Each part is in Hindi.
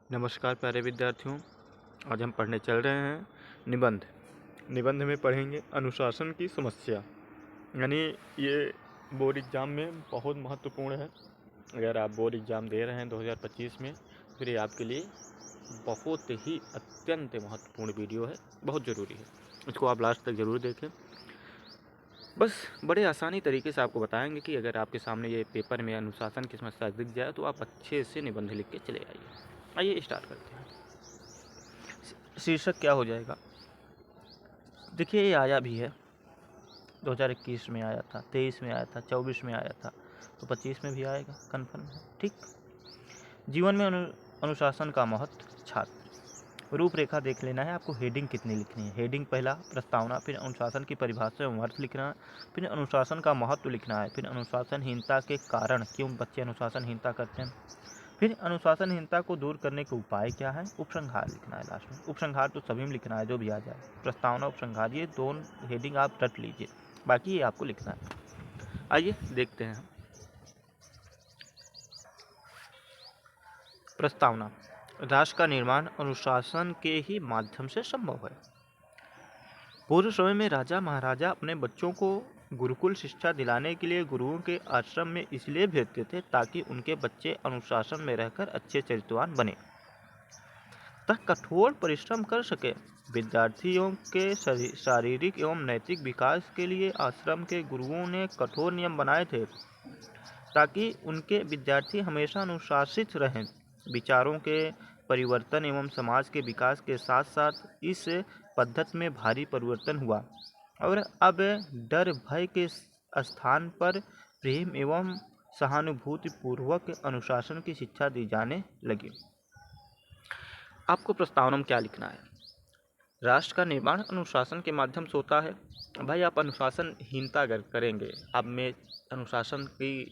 नमस्कार प्यारे विद्यार्थियों। आज हम पढ़ने चल रहे हैं निबंध। निबंध में पढ़ेंगे अनुशासन की समस्या। यानी ये बोर्ड एग्ज़ाम में बहुत महत्वपूर्ण है। अगर आप बोर्ड एग्ज़ाम दे रहे हैं 2025 में, फिर ये आपके लिए बहुत ही अत्यंत महत्वपूर्ण वीडियो है, बहुत ज़रूरी है। इसको आप लास्ट तक ज़रूर देखें। बस बड़े आसानी तरीके से आपको बताएंगे कि अगर आपके सामने ये पेपर में अनुशासन की समस्या दिख जाए तो आप अच्छे से निबंध लिख के चले आइए। आइए स्टार्ट करते हैं। शीर्षक क्या हो जाएगा? देखिए, ये आया भी है, 2021 में आया था, 23 में आया था, 24 में आया था, तो 25 में भी आएगा, कन्फर्म है। ठीक। जीवन में अनुशासन का महत्व। छात्र, रूपरेखा देख लेना है आपको। हेडिंग कितनी लिखनी है? हेडिंग पहला प्रस्तावना, फिर अनुशासन की परिभाषा एवं अर्थ लिखना है, फिर अनुशासन का महत्व लिखना है, फिर अनुशासनहीनता के कारण, क्यों बच्चे अनुशासनहीनता करते हैं, फिर अनुशासनहीनता को दूर करने के उपाय क्या है, उपसंहार लिखना है लास्ट में। उपसंहार तो सभी में लिखना है, जो भी आ जाए। प्रस्तावना, उपसंहार, ये दोनों हेडिंग आप रट लीजिए, बाकी ये आपको लिखना है। आइए देखते हैं। प्रस्तावना। राष्ट्र का निर्माण अनुशासन के ही माध्यम से संभव है। पूर्व समय में राजा महाराजा अपने बच्चों को गुरुकुल शिक्षा दिलाने के लिए गुरुओं के आश्रम में इसलिए भेजते थे ताकि उनके बच्चे अनुशासन में रहकर अच्छे चरित्रवान बने तथा कठोर परिश्रम कर सके। विद्यार्थियों के शारीरिक एवं नैतिक विकास के लिए आश्रम के गुरुओं ने कठोर नियम बनाए थे ताकि उनके विद्यार्थी हमेशा अनुशासित रहें। विचारों के परिवर्तन एवं समाज के विकास के साथ साथ इस पद्धति में भारी परिवर्तन हुआ और अब डर भय के स्थान पर प्रेम एवं सहानुभूतिपूर्वक अनुशासन की शिक्षा दी जाने लगी। आपको प्रस्तावना में क्या लिखना है? राष्ट्र का निर्माण अनुशासन के माध्यम से होता है। भाई, आप अनुशासनहीनता अगर करेंगे, आप में अनुशासन की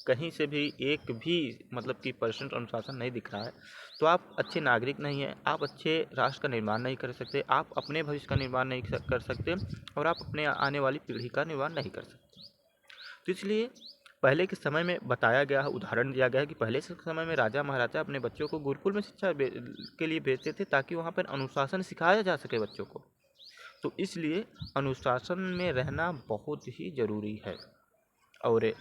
कहीं से भी एक भी मतलब कि % अनुशासन नहीं दिख रहा है, तो आप अच्छे नागरिक नहीं हैं, आप अच्छे राष्ट्र का निर्माण नहीं कर सकते, आप अपने भविष्य का निर्माण नहीं कर सकते और आप अपने आने वाली पीढ़ी का निर्माण नहीं कर सकते। तो इसलिए पहले के समय में बताया गया है, उदाहरण दिया गया है कि पहले के समय में राजा महाराजा अपने बच्चों को गुरुकुल में शिक्षा के लिए भेजते थे ताकि वहाँ पर अनुशासन सिखाया जा सके बच्चों को। तो इसलिए अनुशासन में रहना बहुत ही ज़रूरी है। और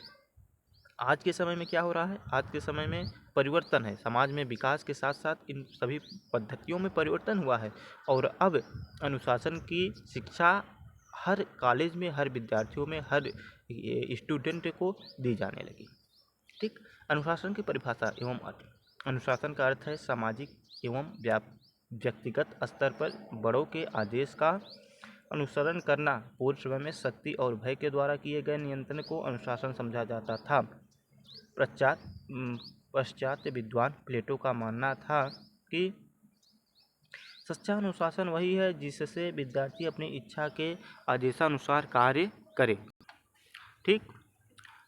आज के समय में क्या हो रहा है? आज के समय में परिवर्तन है, समाज में विकास के साथ साथ इन सभी पद्धतियों में परिवर्तन हुआ है और अब अनुशासन की शिक्षा हर कॉलेज में, हर विद्यार्थियों में, हर स्टूडेंट को दी जाने लगी। ठीक। अनुशासन की परिभाषा एवं अर्थ। अनुशासन का अर्थ है सामाजिक एवं व्यक्तिगत स्तर पर बड़ों के आदेश का अनुसरण करना। पूर्व समय में शक्ति और भय के द्वारा किए गए नियंत्रण को अनुशासन समझा जाता था। पश्चात विद्वान प्लेटो का मानना था कि सच्चा अनुशासन वही है जिससे विद्यार्थी अपनी इच्छा के आदेशानुसार कार्य करे। ठीक।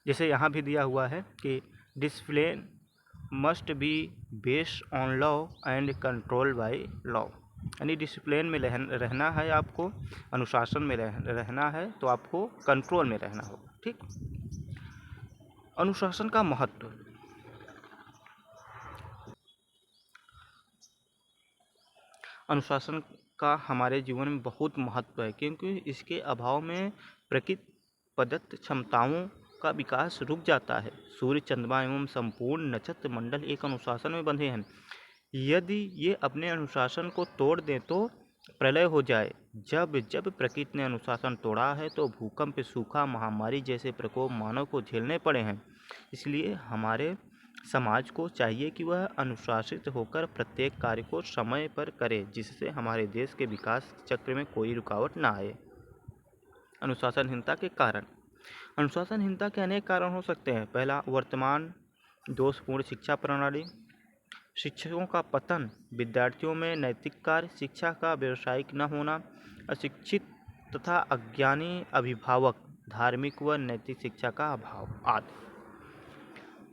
जैसे यहाँ भी दिया हुआ है कि discipline must be based on law and control by law. यानी डिसिप्लिन में रहना है आपको, अनुशासन में रहना है तो आपको कंट्रोल में रहना होगा। ठीक। अनुशासन का महत्व। अनुशासन का हमारे जीवन में बहुत महत्व है क्योंकि इसके अभाव में प्रकृति प्रदत्त क्षमताओं का विकास रुक जाता है। सूर्य, चंद्रमा एवं संपूर्ण नक्षत्र मंडल एक अनुशासन में बंधे हैं। यदि ये अपने अनुशासन को तोड़ दें तो प्रलय हो जाए। जब जब प्रकृति ने अनुशासन तोड़ा है तो भूकंप, सूखा, महामारी जैसे प्रकोप मानव को झेलने पड़े हैं। इसलिए हमारे समाज को चाहिए कि वह अनुशासित होकर प्रत्येक कार्य को समय पर करे जिससे हमारे देश के विकास चक्र में कोई रुकावट ना आए। अनुशासनहीनता के कारण। अनुशासनहीनता के अनेक कारण हो सकते हैं। पहला, वर्तमान दोषपूर्ण शिक्षा प्रणाली, शिक्षकों का पतन, विद्यार्थियों में नैतिक कार्य, शिक्षा का व्यावसायिक न होना, अशिक्षित तथा अज्ञानी अभिभावक, धार्मिक व नैतिक शिक्षा का अभाव आदि।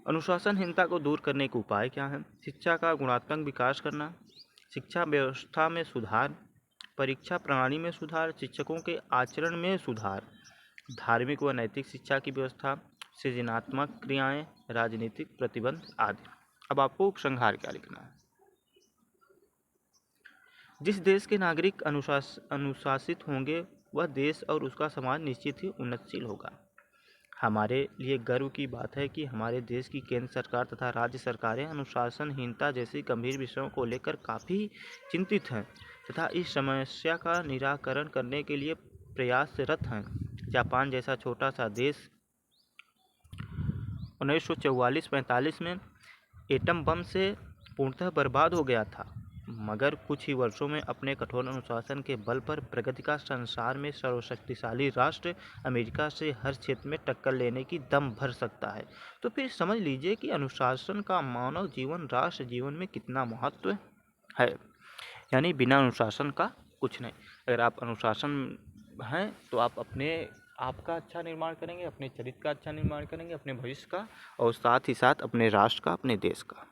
अनुशासनहीनता को दूर करने के उपाय क्या हैं? शिक्षा का गुणात्मक विकास करना, शिक्षा व्यवस्था में सुधार, परीक्षा प्रणाली में सुधार, शिक्षकों के आचरण में सुधार, धार्मिक व नैतिक शिक्षा की व्यवस्था, सृजनात्मक क्रियाएं, राजनीतिक प्रतिबंध आदि। अब आपको उपसंहार क्या लिखना है? जिस देश के नागरिक अनुशासित होंगे वह देश और उसका समाज निश्चित ही उन्नतशील होगा। हमारे लिए गर्व की बात है कि हमारे देश की केंद्र सरकार तथा राज्य सरकारें अनुशासनहीनता जैसी गंभीर विषयों को लेकर काफ़ी चिंतित हैं तथा इस समस्या का निराकरण करने के लिए प्रयासरत हैं। जापान जैसा छोटा सा देश 1944-45 में एटम बम से पूर्णतः बर्बाद हो गया था, मगर कुछ ही वर्षों में अपने कठोर अनुशासन के बल पर प्रगति का संसार में सर्वशक्तिशाली राष्ट्र अमेरिका से हर क्षेत्र में टक्कर लेने की दम भर सकता है। तो फिर समझ लीजिए कि अनुशासन का मानव जीवन, राष्ट्र जीवन में कितना महत्व है। यानी बिना अनुशासन का कुछ नहीं। अगर आप अनुशासन हैं तो आप आपका अच्छा निर्माण करेंगे, अपने चरित्र का अच्छा निर्माण करेंगे, अपने भविष्य का और साथ ही साथ अपने राष्ट्र का, अपने देश का।